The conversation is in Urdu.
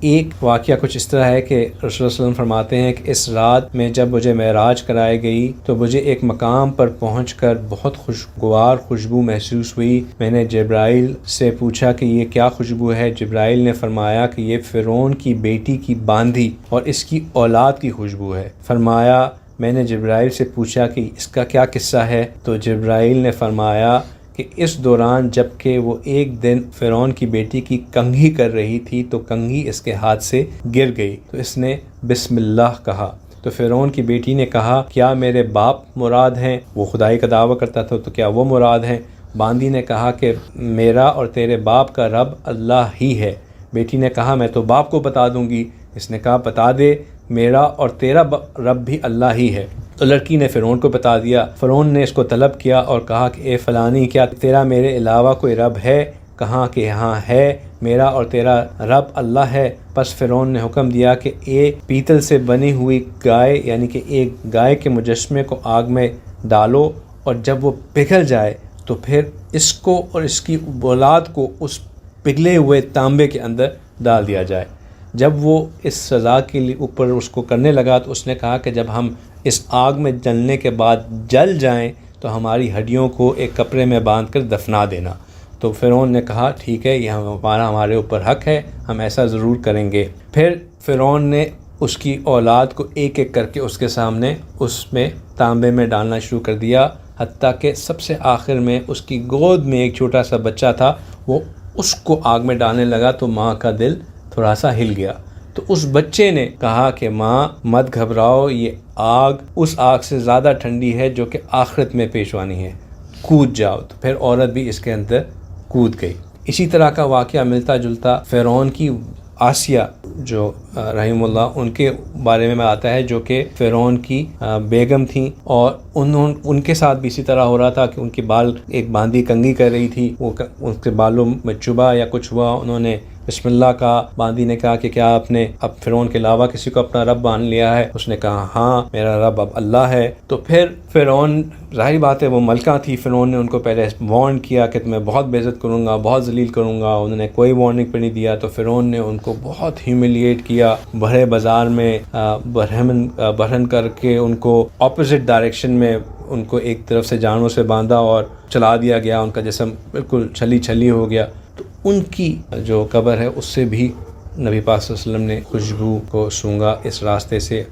ایک واقعہ کچھ اس طرح ہے کہ رسول اللہ صلی اللہ علیہ وسلم فرماتے ہیں کہ اس رات میں جب مجھے معراج کرائی گئی تو مجھے ایک مقام پر پہنچ کر بہت خوشگوار خوشبو محسوس ہوئی۔ میں نے جبرائیل سے پوچھا کہ یہ کیا خوشبو ہے؟ جبرائیل نے فرمایا کہ یہ فرعون کی بیٹی کی باندھی اور اس کی اولاد کی خوشبو ہے۔ فرمایا میں نے جبرائیل سے پوچھا کہ اس کا کیا قصہ ہے؟ تو جبرائیل نے فرمایا کہ اس دوران جب کہ وہ ایک دن فرعون کی بیٹی کی کنگھی کر رہی تھی تو کنگھی اس کے ہاتھ سے گر گئی تو اس نے بسم اللہ کہا تو فرعون کی بیٹی نے کہا کیا میرے باپ مراد ہیں؟ وہ خدائی کا دعویٰ کرتا تھا تو کیا وہ مراد ہیں؟ باندی نے کہا کہ میرا اور تیرے باپ کا رب اللہ ہی ہے۔ بیٹی نے کہا میں تو باپ کو بتا دوں گی۔ اس نے کہا بتا دے، میرا اور تیرا رب بھی اللہ ہی ہے۔ تو لڑکی نے فرعون کو بتا دیا۔ فرعون نے اس کو طلب کیا اور کہا کہ اے فلانی، کیا تیرا میرے علاوہ کوئی رب ہے؟ کہا کہ ہاں ہے، میرا اور تیرا رب اللہ ہے۔ پس فرعون نے حکم دیا کہ ایک پیتل سے بنی ہوئی گائے یعنی کہ ایک گائے کے مجسمے کو آگ میں ڈالو اور جب وہ پگھل جائے تو پھر اس کو اور اس کی اولاد کو اس پگھلے ہوئے تانبے کے اندر ڈال دیا جائے۔ جب وہ اس سزا کے لیے اوپر اس کو کرنے لگا تو اس نے کہا کہ جب ہم اس آگ میں جلنے کے بعد جل جائیں تو ہماری ہڈیوں کو ایک کپڑے میں باندھ کر دفنا دینا۔ تو فرعون نے کہا ٹھیک ہے، یہ ہمارے اوپر حق ہے، ہم ایسا ضرور کریں گے۔ پھر فرعون نے اس کی اولاد کو ایک ایک کر کے اس کے سامنے اس میں تانبے میں ڈالنا شروع کر دیا، حتیٰ کہ سب سے آخر میں اس کی گود میں ایک چھوٹا سا بچہ تھا، وہ اس کو آگ میں ڈالنے لگا تو ماں کا دل تھوڑا سا ہل گیا۔ تو اس بچے نے کہا کہ ماں مت گھبراؤ، یہ آگ اس آگ سے زیادہ ٹھنڈی ہے جو کہ آخرت میں پیشوانی ہے، کود جاؤ۔ تو پھر عورت بھی اس کے اندر کود گئی۔ اسی طرح کا واقعہ ملتا جلتا فرعون کی آسیہ جو رحم اللہ ان کے بارے میں آتا ہے، جو کہ فرعون کی بیگم تھیں، اور ان کے ساتھ بھی اسی طرح ہو رہا تھا کہ ان کے بال ایک باندھی کنگھی کر رہی تھی، وہ ان کے بالوں میں چبھا یا کچھ ہوا، انہوں نے بسم اللہ کہا۔ باندھی نے کہا کہ کیا آپ نے اب فرعون کے علاوہ کسی کو اپنا رب مان لیا ہے؟ اس نے کہا ہاں، میرا رب اب اللہ ہے۔ تو پھر فرعون، ظاہر بات ہے وہ ملکہ تھی، فرعون نے ان کو پہلے وارن کیا کہ تمہیں بہت بے عزت کروں گا، بہت ذلیل کروں گا۔ انہوں نے کوئی وارننگ پہ نہیں دیا تو فرعون نے ان کو بہت ہیوملیٹ کیا، بڑے بازار میں برہن کر کے ان کو اپوزٹ ڈائریکشن میں ان کو ایک طرف سے جانوں سے باندھا اور چلا دیا گیا، ان کا جسم بالکل چھلی چھلی ہو گیا۔ تو ان کی جو قبر ہے اس سے بھی نبی پاک صلی اللہ علیہ وسلم نے خوشبو کو سونگھا اس راستے سے۔